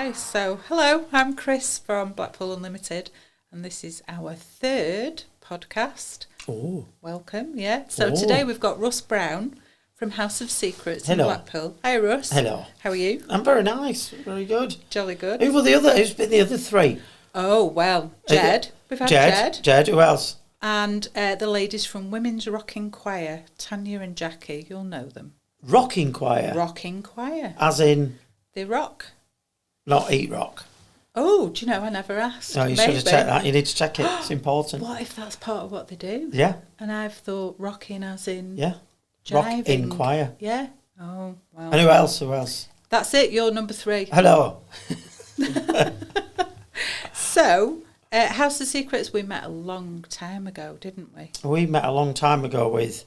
Okay, so hello, I'm Chris from Blackpool Unlimited, and this is our third podcast. Oh. Welcome, yeah. So today we've got Russ Brown from House of Secrets in Blackpool. Hi, Russ. Hello. How are you? I'm very nice, very good. Jolly good. Who's been the other three? Oh, well, Jed. We've had Jed. Jed, who else? And the ladies from Women's Rocking Choir, Tanya and Jackie, you'll know them. Rocking choir? Rocking choir. As in? They rock. Not eat rock. Oh, do you know, I never asked. No, you should have checked that. You need to check it. It's important. What if that's part of what they do? Yeah. And I've thought rocking as in jiving. Rock in choir. Yeah. Oh, wow. And who else? That's it. You're number 3. Hello. So, House of Secrets, we met a long time ago, didn't we? We met a long time ago with...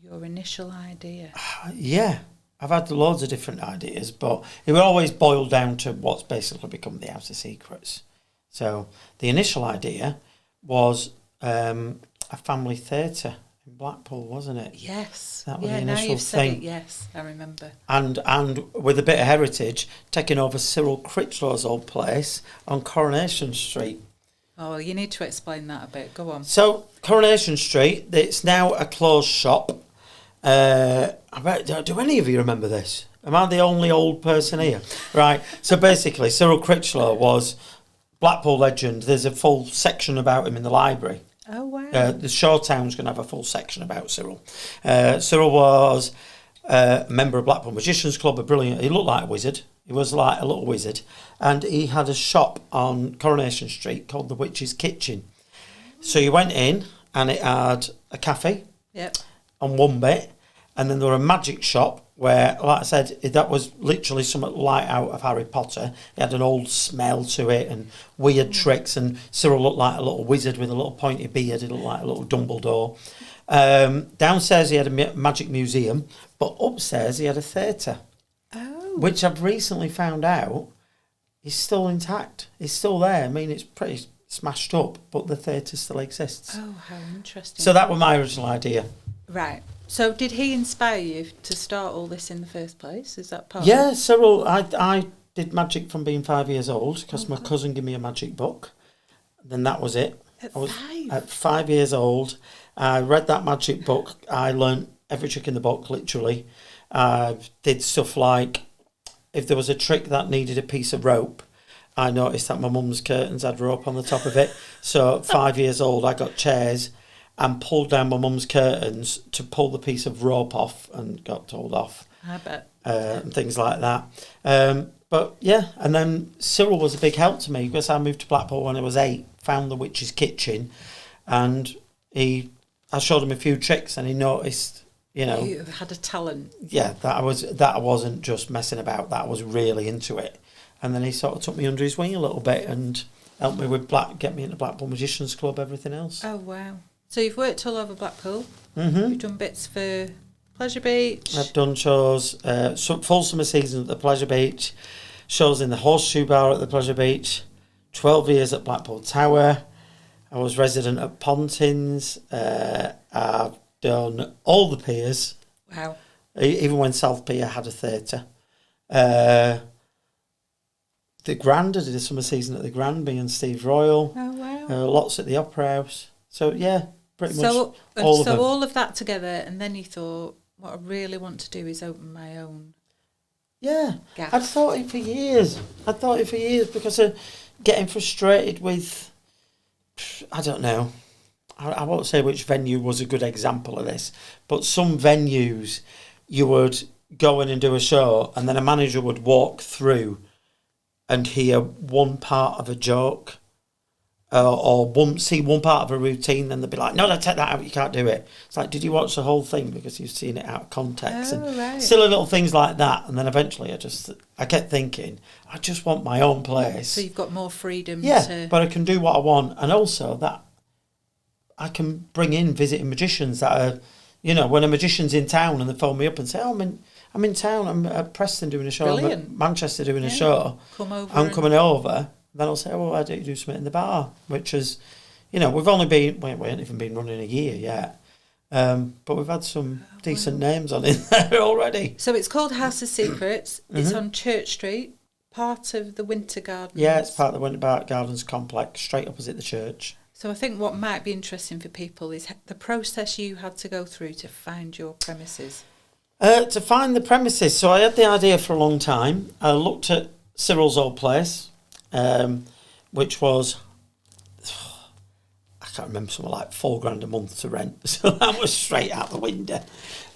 Your initial idea. Yeah. I've had loads of different ideas, but it would always boil down to what's basically become the House of Secrets. So the initial idea was a family theatre in Blackpool, wasn't it? Yes. That was the initial now you've thing. said it, yes, I remember. And with a bit of heritage, taking over Cyril Critchlow's old place on Coronation Street. Oh, you need to explain that a bit. Go on. So Coronation Street, it's now a closed shop. Do any of you remember this? Am I the only old person here? Right. So basically, Cyril Critchlow was Blackpool legend. There's a full section about him in the library. Oh, wow. The Showtown's going to have a full section about Cyril. Cyril was a member of Blackpool Magician's Club, he looked like a wizard. He was like a little wizard. And he had a shop on Coronation Street called the Witch's Kitchen. So you went in and it had a cafe. Yep. On one bit, and then there was a magic shop where, like I said, that was literally something light out of Harry Potter. It had an old smell to it and weird tricks, and Cyril looked like a little wizard with a little pointy beard. He looked like a little Dumbledore. Downstairs he had a magic museum, but upstairs he had a theatre, which I've recently found out is still intact. It's still there. I mean, it's pretty smashed up, but the theatre still exists. Oh, how interesting. So that was my original idea. Right. So did he inspire you to start all this in the first place? Is that part Yeah, Cyril, I did magic from being 5 years old because my cousin gave me a magic book. Then that was it. At I was 5? At 5 years old. I read that magic book. I learnt every trick in the book, literally. I did stuff like, if there was a trick that needed a piece of rope, I noticed that my mum's curtains had rope on the top of it. So at 5 years old, I got chairs and pulled down my mum's curtains to pull the piece of rope off and got told off. I bet. And things like that. But yeah, and then Cyril was a big help to me because I moved to Blackpool when I was 8, found the Witch's Kitchen, and I showed him a few tricks and he noticed, you had a talent. Yeah, that I wasn't just messing about, that I was really into it. And then he sort of took me under his wing a little bit and helped me with get me into Blackpool Magician's Club, everything else. Oh, wow. So you've worked all over Blackpool. Mm-hmm. You've done bits for Pleasure Beach. I've done shows, full summer season at the Pleasure Beach, shows in the Horseshoe Bar at the Pleasure Beach, 12 years at Blackpool Tower. I was resident at Pontins. I've done all the piers. Wow. Even when South Pier had a theatre. The Grand, I did a summer season at the Grand, me and Steve Royal. Oh, wow. Lots at the Opera House. So, yeah, pretty much all of them. So all of that together, and then you thought, what I really want to do is open my own. Yeah, gaff. I'd thought it for years. Because of getting frustrated with, I don't know, I won't say which venue was a good example of this, but some venues you would go in and do a show and then a manager would walk through and hear one part of a joke or see one part of a routine, then they'd be like, no, take that out, you can't do it. It's like, did you watch the whole thing? Because you've seen it out of context. Oh, right. Silly little things like that. And then eventually I kept thinking, I just want my own place. So you've got more freedom but I can do what I want. And also that I can bring in visiting magicians that are, when a magician's in town and they phone me up and say, oh, I'm in town, I'm at Preston doing a show, Brilliant. I'm at Manchester doing a show. Come over. I'm coming over. Then I'll say, why don't you do something in the bar? Which is, we haven't even been running a year yet. But we've had some decent names on in there already. So it's called House of Secrets. It's on Church Street. part of the Winter Gardens? Yeah, it's part of the Winter Gardens complex, straight opposite the church. So I think what might be interesting for people is the process you had to go through to find your premises. To find the premises, so I had the idea for a long time. I looked at Cyril's old place, which was, I can't remember, something like $4,000 a month to rent. So that was straight out the window.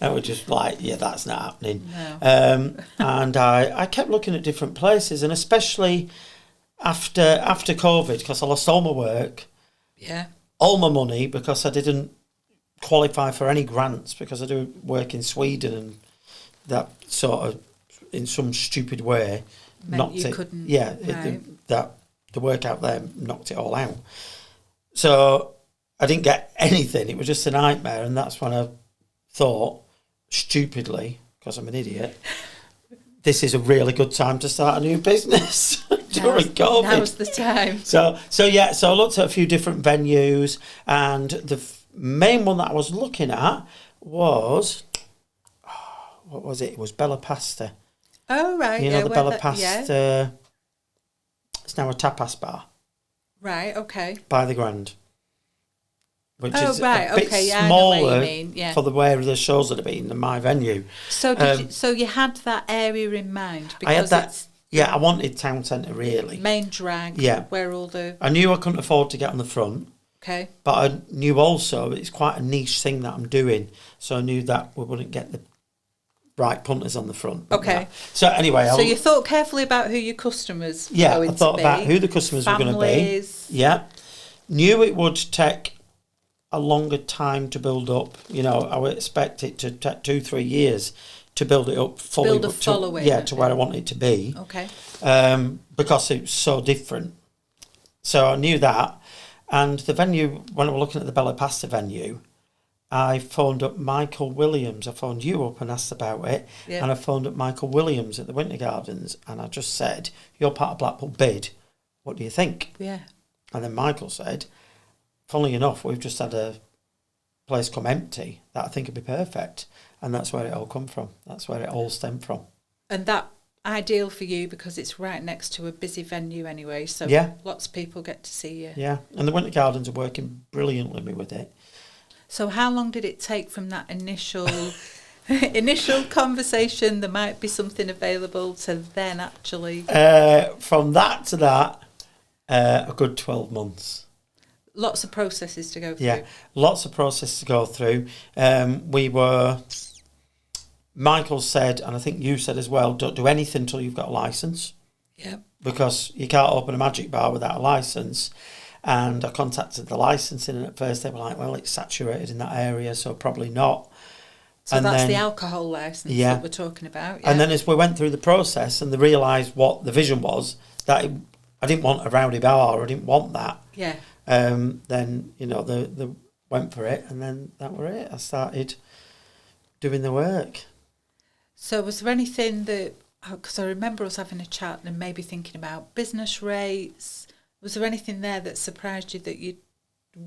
I was just like, yeah, that's not happening. No. And I kept looking at different places, and especially after COVID, because I lost all my work, all my money, because I didn't qualify for any grants because I do work in Sweden, and that sort of, in some stupid way, knocked it. Couldn't, that the work out there knocked it all out. So I didn't get anything. It was just a nightmare, and that's when I thought, stupidly, because I'm an idiot, this is a really good time to start a new business during COVID. Now's the time. So I looked at a few different venues, and the main one that I was looking at was, what was it? It was Bella Pasta. Oh, right. You know, the Bella Pasta. Yeah. It's now a tapas bar. Right, okay. By the Grand. Which is right, a bit okay, yeah, smaller I know what you mean. Yeah. for the where the shows that have been than my venue. So so you had that area in mind? Because I had that. It's I wanted town centre, really. main drag. Yeah. Where all the... I knew I couldn't afford to get on the front. Okay. But I knew also it's quite a niche thing that I'm doing. So I knew that we wouldn't get the right punters on the front. Okay. So anyway... So you thought carefully about who your customers were Yeah, going I thought to be. about who the customers were going to be. Yeah. Knew it would take a longer time to build up. You know, I would expect it to take 2-3 years to build it up fully. Build a following. To where I want it to be. Okay. Because it's so different. So I knew that. And the venue, when I was looking at the Bella Pasta venue, I phoned up Michael Williams. I phoned you up and asked about it. Yeah. And I phoned up Michael Williams at the Winter Gardens, and I just said, you're part of Blackpool Bid. What do you think? Yeah. And then Michael said, funnily enough, we've just had a place come empty that I think would be perfect. And that's where it all come from. That's where it all stemmed from. And that ideal for you because it's right next to a busy venue anyway, so lots of people get to see you. Yeah, and the Winter Gardens are working brilliantly with it. So how long did it take from that initial conversation, there might be something available, to then actually... From that to that, a good 12 months. Lots of processes to go through. Yeah, lots of processes to go through. Michael said, and I think you said as well, don't do anything until you've got a licence. Yeah. Because you can't open a magic bar without a licence. And I contacted the licensing, and at first they were like, well, it's saturated in that area, so probably not. So and that's the alcohol licence that we're talking about. Yeah. And then as we went through the process and they realised what the vision was, that I didn't want a rowdy bar, I didn't want that. Yeah. Then, you know, they went for it, and then that were it. I started doing the work. So was there anything that, because I remember us having a chat and maybe thinking about business rates, was there anything there that surprised you that you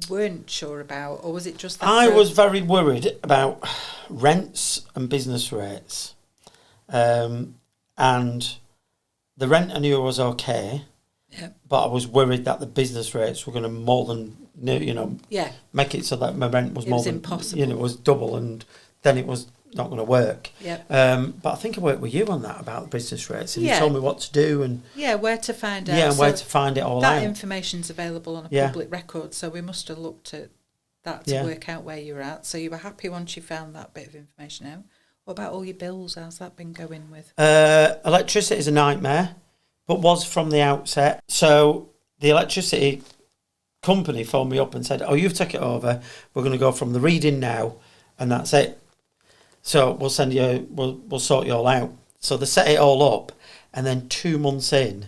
weren't sure about, or was it just that? I was very worried about rents and business rates. And the rent I knew was okay, but I was worried that the business rates were going to more than, you know, make it so that my rent was more than impossible. You know, it was double, and then it was not going to work. But I think I worked with you on that about the business rates, and you told me what to do and where to find out. Yeah, and where to find it all out. That information's available on a public record, so we must have looked at that to work out where you're at. So you were happy once you found that bit of information out. What about all your bills? How's that been going with? Electricity is a nightmare, but was from the outset. So the electricity company phoned me up and said, "Oh, you've taken it over. We're going to go from the reading now, and that's it. So we'll send you. We'll sort you all out." So they set it all up, and then 2 months in,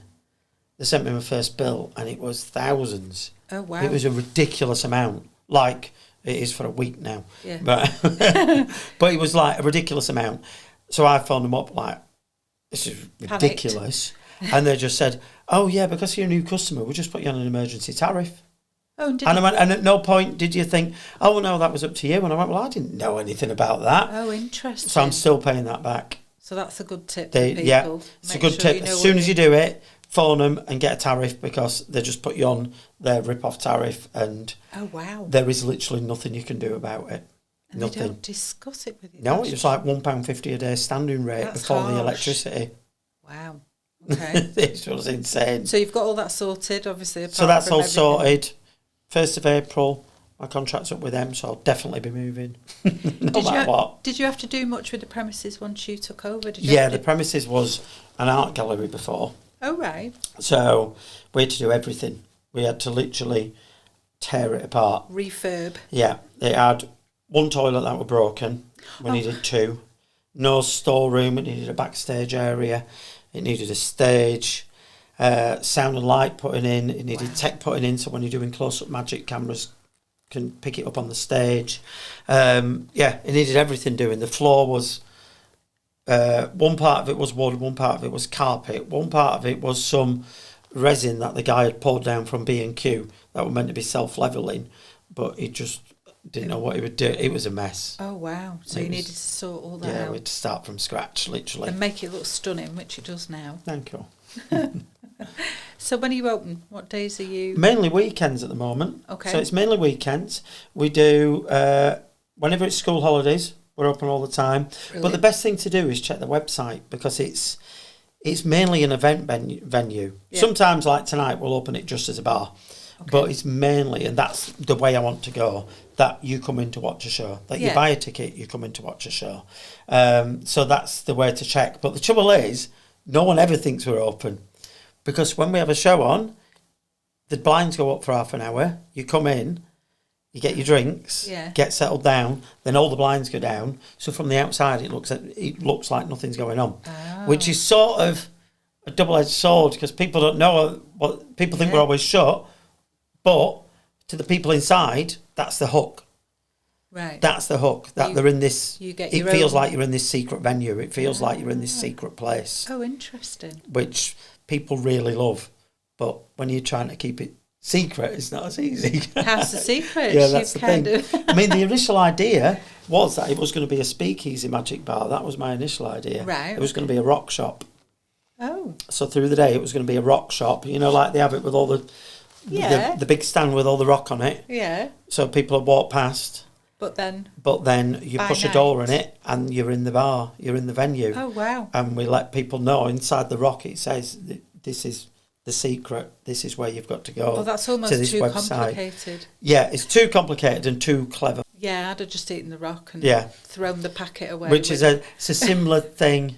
they sent me my first bill, and it was thousands. Oh wow! It was a ridiculous amount, like it is for a week now. Yeah. But it was like a ridiculous amount. So I phoned them up like, "This is ridiculous," and they just said, "Oh yeah, because you're a new customer, we'll just put you on an emergency tariff." Oh, and I went, and at no point did you think, "Oh no, that was up to you." And I went, "Well, I didn't know anything about that." Oh, interesting. So I'm still paying that back. So that's a good tip for people. Yeah, it's a good tip. As soon as you do it, phone them and get a tariff, because they just put you on their rip-off tariff, and there is literally nothing you can do about it. And nothing. They don't discuss it with you. No, it's like £1.50 a day standing rate That's before harsh. the electricity. Wow. Okay. It's just insane. So you've got all that sorted, obviously. So that's all sorted. 1st of April, my contract's up with them, so I'll definitely be moving. No matter what. Did you have to do much with the premises once you took over? The premises was an art gallery before. Oh, right. So we had to do everything. We had to literally tear it apart. Refurb. Yeah. It had one toilet that was broken. We needed 2. No storeroom. It needed a backstage area. It needed a stage. Sound and light putting in. It needed tech putting in, so when you're doing close-up magic, cameras can pick it up on the stage. It needed everything doing. The floor was... one part of it was wood, one part of it was carpet, one part of it was some resin that the guy had pulled down from B&Q that were meant to be self-levelling, but he just didn't know what he would do. It was a mess. Oh, wow. So you needed to sort all that out. Yeah, we had to start from scratch, literally. And make it look stunning, which it does now. Thank you. So when are you open? What days are you? Mainly weekends at the moment. Okay. So it's mainly weekends. We do, whenever it's school holidays, we're open all the time. Brilliant. But the best thing to do is check the website, because it's mainly an event venue. Yeah. Sometimes, like tonight, we'll open it just as a bar. Okay. But it's mainly, and that's the way I want to go, that you come in to watch a show. That you buy a ticket, you come in to watch a show. So that's the way to check. But the trouble is, no one ever thinks we're open. Because when we have a show on, the blinds go up for half an hour, you come in, you get your drinks, get settled down, then all the blinds go down. So from the outside, it looks like nothing's going on, which is sort of a double-edged sword, because people don't know what people think we're always shut, but to the people inside, that's the hook. Right. That's the hook. That they're in this. It feels like you're in this secret venue. It feels like you're in this secret place. Oh, interesting. Which people really love, but when you're trying to keep it secret, it's not as easy. How's the secret? Yeah, that's the thing. I mean, the initial idea was that it was going to be a speakeasy magic bar. That was my initial idea. Right. It was going to be a rock shop. Oh. So through the day, it was going to be a rock shop. You know, like they have it with all the big stand with all the rock on it. Yeah. So people would walk past. But then you push a door in it and you're in the bar, you're in the venue. Oh, wow. And we let people know inside the rock, it says, this is the secret, this is where you've got to go. Well, that's almost too complicated. Yeah, it's too complicated and too clever. Yeah, I'd have just eaten the rock and thrown the packet away. Which is it's a similar thing.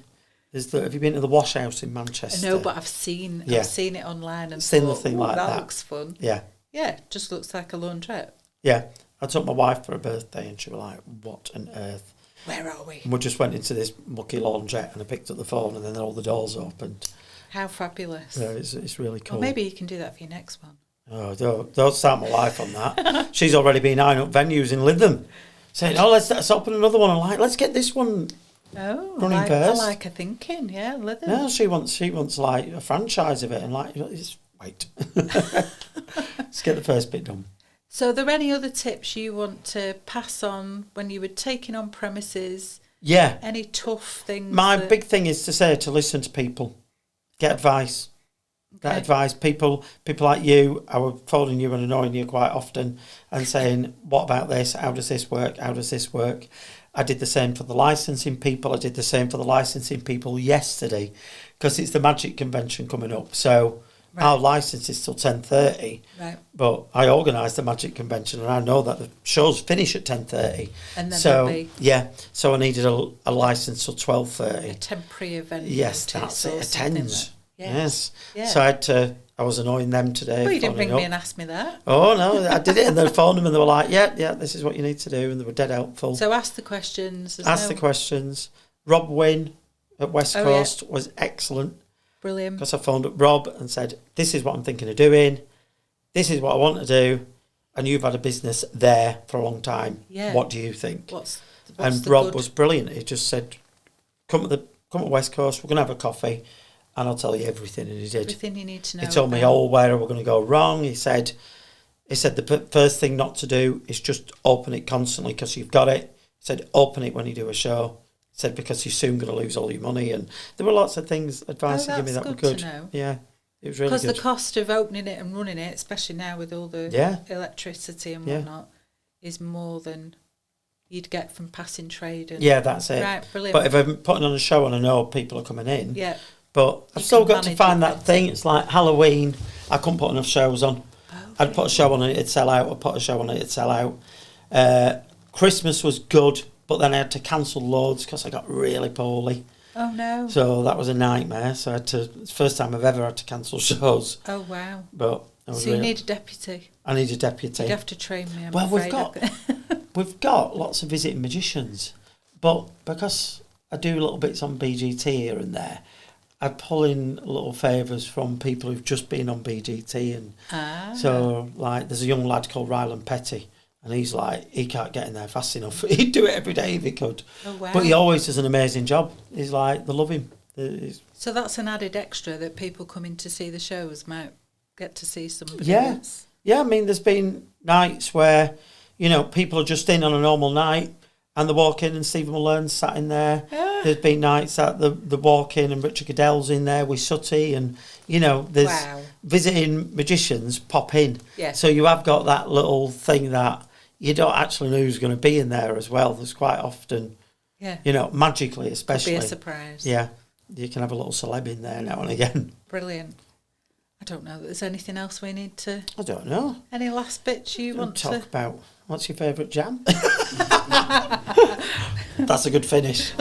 Have you been to the Wash House in Manchester? No, but I've seen it online and similar thing like that. That looks fun. Yeah. Yeah, just looks like a laundrette. Yeah. I took my wife for a birthday and she was like, what on earth? Where are we? And we just went into this mucky laundrette and I picked up the phone and then all the doors opened. How fabulous. Yeah, it's really cool. Well, maybe you can do that for your next one. Oh, don't start my wife on that. She's already been eyeing up venues in Lytham, saying, let's open another one. I'm like, let's get this one running first. I like her thinking, Lytham. No, she wants like a franchise of it and like, just wait. Let's get the first bit done. So are there any other tips you want to pass on when you were taking on premises? Yeah. Any tough things? My big thing is to listen to people. Get advice. Okay. Get advice. People like you, I were phoning you and annoying you quite often and saying, what about this? How does this work? How does this work? I did the same for the licensing people. I did the same for the licensing people yesterday because it's the Magic Convention coming up. So... Right. Our licence is till 10:30, right? But I organised the Magic Convention, and I know that the shows finish at 10:30. And then so I needed a licence till 12:30. A temporary event. Yes, that's it. Attends. Yes. Yeah. So I was annoying them today. Well, you didn't ring me and ask me that. Oh no, I did it, and they phoned them, and they were like, "Yeah, this is what you need to do," and they were dead helpful. So ask the questions. The questions. Rob Wynne at West Coast was excellent. Brilliant. Because I phoned up Rob and said, this is what I'm thinking of doing. This is what I want to do. And you've had a business there for a long time. Yeah. What do you think? What's and Rob was brilliant. He just said, come to West Coast. We're going to have a coffee and I'll tell you everything. And he did. Everything you need to know. He told me where we're going to go wrong. He said the first thing not to do is just open it constantly because you've got it. He said, open it when you do a show. said because you're soon going to lose all your money, and there were lots of things, advice he gave me that were good. To know. Yeah, it was really good. Because the cost of opening it and running it, especially now with all the electricity and whatnot, is more than you'd get from passing trade. And, that's it. Right, brilliant. But if I'm putting on a show and I know people are coming in, but I've You still can got to manage find it that better. thing. It's like Halloween. I couldn't put enough shows on. Okay. I'd put a show on and it'd sell out. I'd put a show on and it'd sell out. Christmas was good, but then I had to cancel loads because I got really poorly. Oh, no. So that was a nightmare. So it's the first time I've ever had to cancel shows. Oh, wow. But I was So you need a deputy. I need a deputy. You'd have to train me, I'm Well, afraid. we've got lots of visiting magicians, but because I do little bits on BGT here and there, I pull in little favours from people who've just been on BGT, and so like there's a young lad called Ryland Petty, and he's like he can't get in there fast enough. He'd do it every day if he could, but he always does an amazing job. He's like they love him. So that's an added extra that people coming to see the shows might get to see somebody. Yeah. I mean, there's been nights where, people are just in on a normal night and they walk in and Stephen Muller's sat in there. Yeah. There's been nights that the walk in and Richard Goodell's in there with Sutty, and, there's visiting magicians pop in. Yeah. So you have got that little thing that you don't actually know who's going to be in there as well. There's quite often, magically especially. Could be a surprise. Yeah. You can have a little celeb in there now and again. Brilliant. I don't know. Is there anything else we need to... I don't know. Any last bits you want to... Talk about, what's your favourite jam? That's a good finish.